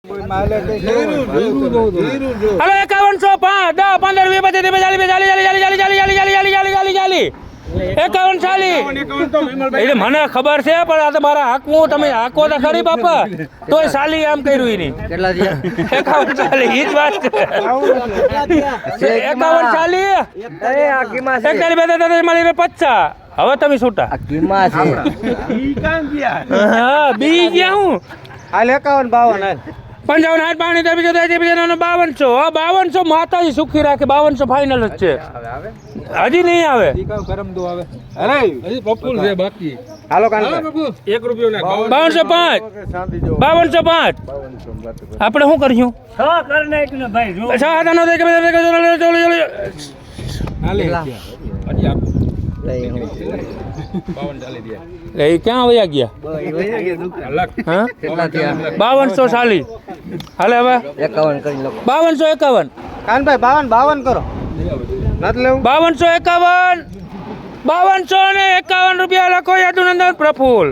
હાલો 51 મને ખબર છે પણ આ તો મારા હાકવું તમે હાકો તો ખરી બાપા તોય સાલી આમ કર્યું એની કેટલા 51 સાલી ઈ જ વાત છે 51 સાલી અરે આ કીમા છે 41 મારી 50 હવે તમે છૂટા આ કીમા છે ઈ કામ ગયા હા બી ગયા હું હાલ 51 52 55 8 પાણી દે બીજો 5200 5200 માતાજી સુખી રાખે 5200 ફાઇનલ જ છે હજી નહીં આવે ગરમ દો આવે અરે હજી પપ્પુલ છે બાકી હાલો કાન 1 રૂપિયો નાખ 5205 આપણે શું કરશું 6 કર નાખ ને ભાઈ જો 6 આનો દે કે હાલે હજી આપ એ ક્યાં વયા ગયા હા 5200 સાલી હાલે હવે 51 કરી લો 5251 કાનભાઈ 52 કરો નત લેવું 5251 રૂપિયા લખો યાદુનંદન પ્રફુલ